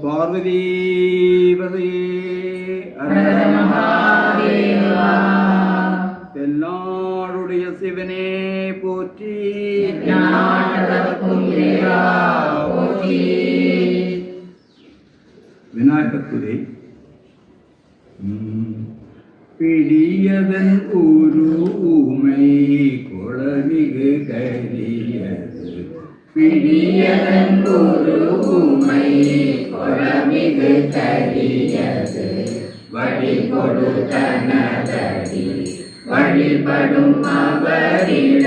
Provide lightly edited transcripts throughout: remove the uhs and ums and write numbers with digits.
பார்வதி தென்னாடுடைய சிவனே போற்றி. விநாயகர் துறை. பிடியதன் உருமை குளமிகு கரியது, பிடியதன் உருமை குளமிகு கரியது, வழி கொடுத்தனதடி வழிபடும் அவரிட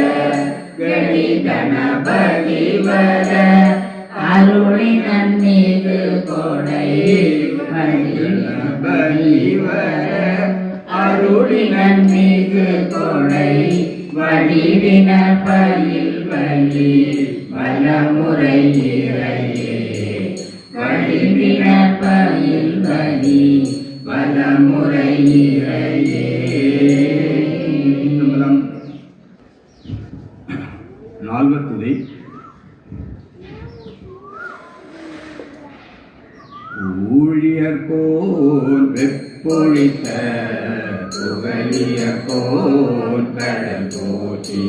கணி கணபதி வர அருளினன் மீது கொடை கணபதி வர அருளினன் மீது கொடை வடிவின பயில் வழி வலமுறை இறையே வடிவின பயில் வழி வலமுறை இறையே. நால்வத்துதை. ஊழியர்கோன் வெப்பொழித்த புகழியர்கோன் கடல் போற்றி,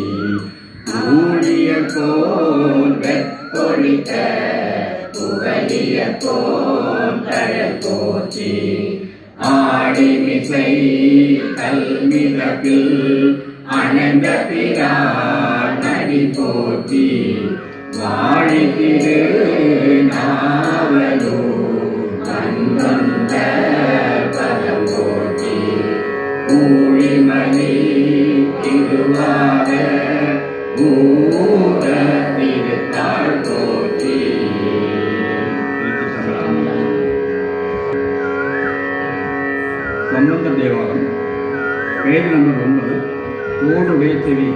ஊழியர்கோன் வெப்பொழித்த புகழியர்கோன் கடல் போற்றி, ஆடிமிசை கல்மிதப்பில் அனந்த பிரான் நடி போற்றி, வாழி திரு நாவலோ வந்த பதம் போற்றி, ஊழிமணி திருவாத ஊர திருத்தாள் போற்றி. சம்பந்த தேவாரம் பேர் நம்பர் 9. தோடுடைய செவி.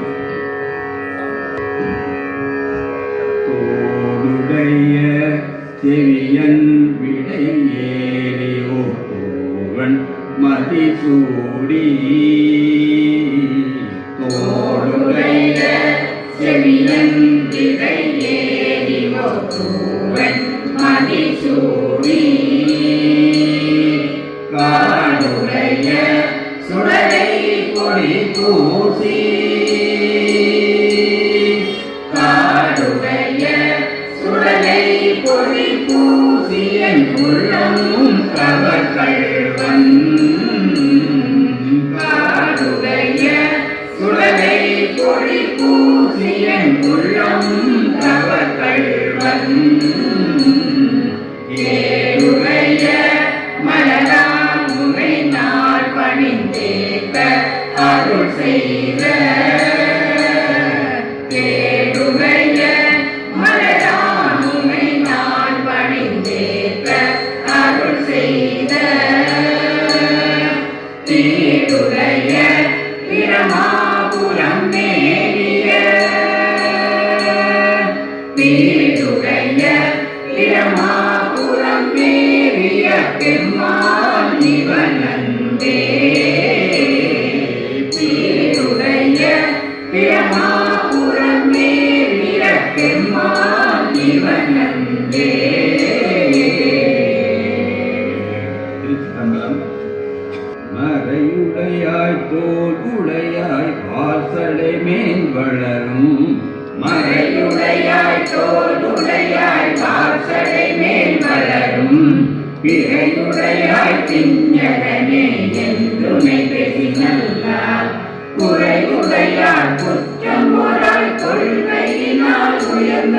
தோடுடைய செவியன் விடை ஏறியோ பூவன் மதிசூடி, தோடுடைய செவியன் விடை ஏறியோ பூவன் மதிசூடி, காடுடைய சுடரை பொடி பூசி, காடுடைய சுடரை பொடி பூசியன் உள்ளம் கவர்கள்வன், காடுடைய சுடரை பொடி பூசியன் உள்ளம் கவர்கள்வன், ஏழுடைய மலராம் உமை நாள் பணிந்தேத்த அருள் செய்த, ஏழுடைய மலராம் உமை நாள் பணிந்தேத்த அருள் செய்த, தீருடைய பிரமாபுரம் மேறிய, தீருடைய பிரமாபுரம் மேறிய பெம்மான் இவனந்தே, தீருடைய பிரமாபுரம் மேறிய பெம்மான் இவனந்தே. திருச்சிதம்பரம். மறையுடையாய் தோடுடையாய் வாசலை மேல் வளரும், மறையுடையாய் தோளுடையாய் வாசலை மேல் வளரும், பிறையுடையாய் பிஞ்சரனே என்றுனை பேசினல்லால், குறையுடையார் குற்றம் ஒராய் கொள்கையினால் உயர்ந்த,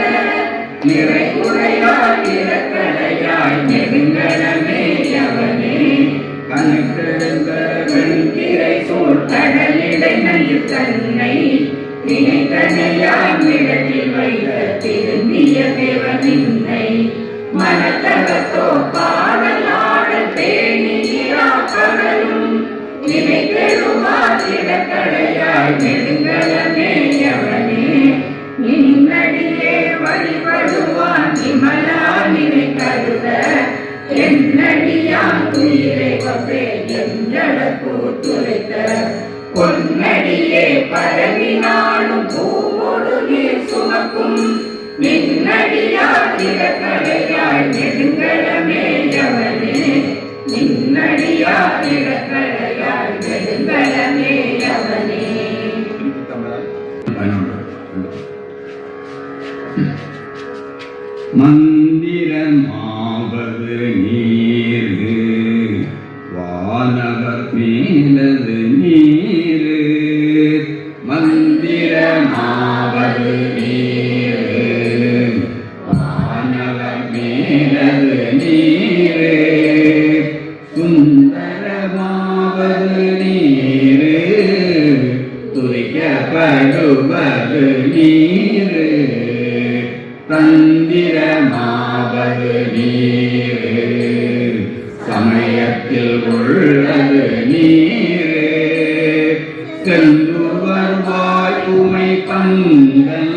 நிறையுடையார் இறக்கடையாய் நெடுங்கடமே அவனே, கணக்கெழுந்த வெண்கிரை சூழ் கடலிடை நஞ்சு தன்னை நினைத்தனையாம் இடத்தில் வைத்த திருந்திய தேவனின்னை, மனத்தகத்தோ பாடல் ஆடல் பேணியா பகலும், நினைத்தெழுவார் இடக்கடையாய் நெடுங்கடமே அவனே, நின்னடியே வழிபடுவான் விமலா நினை கருத, என்னடியான் துயிரை வப்பே என்றட கூத்துரைத்த, பொன்னடியே பரவினாலும் பூவோடு நீர் சும சுமக்கும் நின்னடியார் இடக்கடையாய் நெடுங்கடமேயவனே நின்னடியார் இடக்கடையாய் நெடுங்கடமேயவனே. மந்திரமாவது நீரு வானவர் மேலது நீரு மந்திரமாவது நீரு வானவர் மேலது நீரு சுந்தரமாவது நீரு துதிக்கப்படுவது நீரு தந்திரமாவது நீரு சமயத்தில் உள்ளது நீரு செல்லுவர் வாய்ப்புமை பங்கன்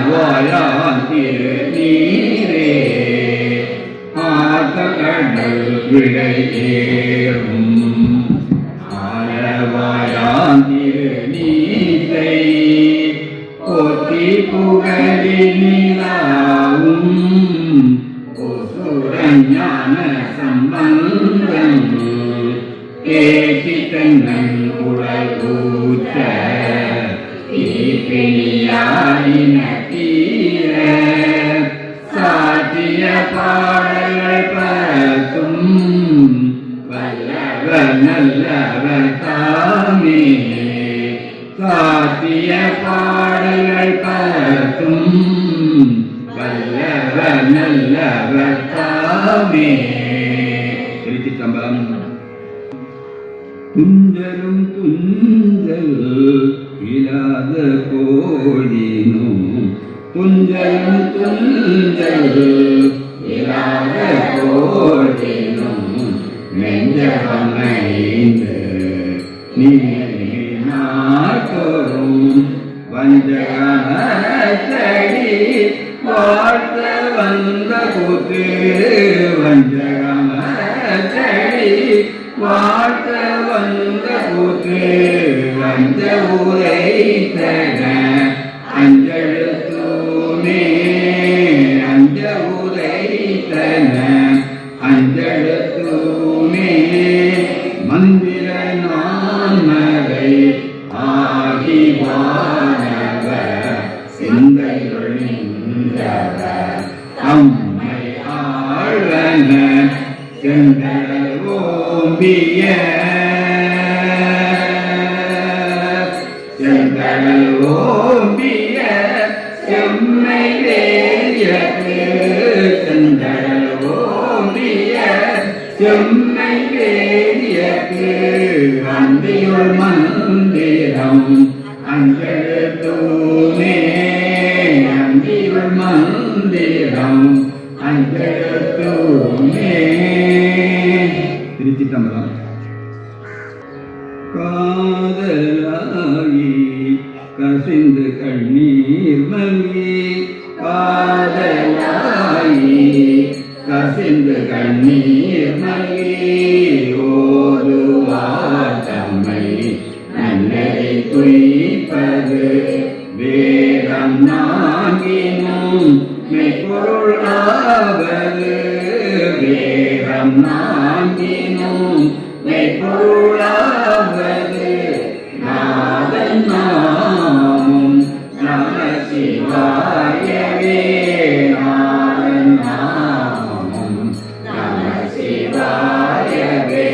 வாயான் திரு நீரே ஆத்த கடல் விடை ஏறும் ஆலவாயான் திரு நீரை போற்றி புகழி நிலாவும் ஞான சம்பந்தம் கேட்டி தன்னன் உடல் ஊற்ற தீப்பிணியாயின தீர சாத்திய பாடல்கள் பத்தும் வல்லவர் நல்லவர் தாமே சாத்திய பாடல்கள் பத்தும் வல்லவர் நல்லவர் தாமே. திருச்சிற்றம்பலம். துஞ்சலும் துஞ்சல் இல்லாத கோடினும் துஞ்சலும் துஞ்சல் இல்லாத கோடினும் நெஞ்சமைந்து நீனாட்டோரும் வஞ்சகமச்சடி வாழ்த்த வந்த கூத்து வஞ்சகமச்சடி வாழ்த்த வந்த கூத்து வஞ்ச உரைத்தன அஞ்செழுத்தூமே அஞ்ச உரைத்தன அஞ்செழுத்தூமே மந்திர நான்மறை ஆகி வானவ சிந்தையுள் நின்றவ அம்மை ஆழ்வன செந்தல் ஓம்பிய செந்தல் ஓம்பிய செம்மை வேரியத்து செந்தல் ஓம்பிய செம்மை வேரியத்து அந்தியுள் மந்திரம் அஞ்செழுத்தூமே அந்தியுள் மந்திரம் அஞ்செழுத்தூமே. திருச்சிற்றம்பலம். காதலாயி கசிந்து கண்ணீர் மல்கி காதலாயி கசிந்து கண்ணீர் மல்கி ஓதுவார் தம்மை நல்லதை துய்ப்பது வேதம் நான்கினும் மெய்ப்பொருளாவது வேதம் நான்கினும் மெய்ப்பொருளாவது நாதன் நாமம் நம சிவாயவே நாதன் நாமம் நம சிவாயவே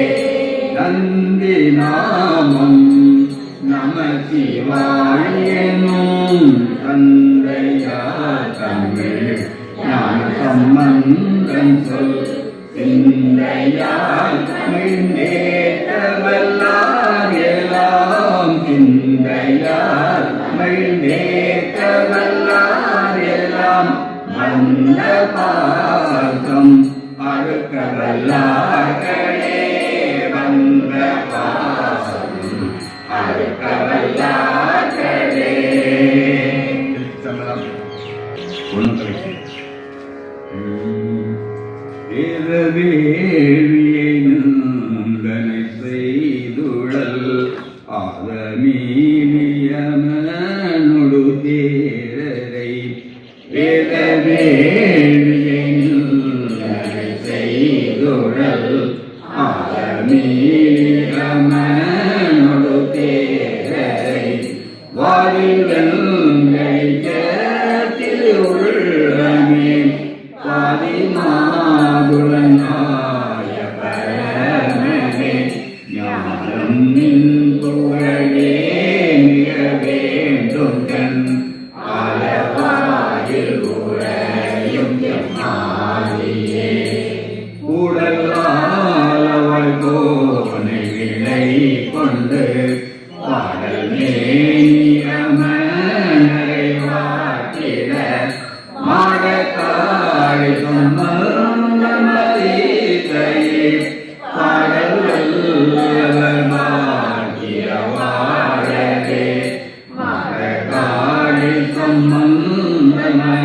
நந்தி நாமம் நம சிவாயனும் தந்தையார் தமிழ் ஞான சம்பந்தன் சொல் சிந்தையால் மிழ்ந்தேற்றவல்லார் எல்லாம் சிந்தையால் மிழ்ந்தேற்றவல்லார் எல்லாம் வந்த பாசம் அறுக்கவல்லார்களே வந்த பாசம் அறுக்கவல்லார்களே. வேள்வியை நந்தனை செய்துழல் ஆதமீனியமனொடு தீரரை வேதவேணியை செய்துடல் ஆரமீரமனொடு தேரரை வாரிகள் திருவுள்ளமே பாதிமாதுளனாய பரமனே ஞானம் நின் புகழே மிக வேண்டும் கண் ஆலவாயில் உறையும் எம்மாதியே உடலாளவாய் கோனை விளை கொண்டு பாடல் மேனியமனை வாட்டிட மாடக்காடு சம்மதமதீதையே பாடல் வல்லவர் பாக்கிய வாழவே மாடக்காடு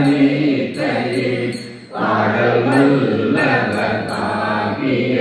சம்மதமதீதையே பாடல் வல்லவர் பாக்கிய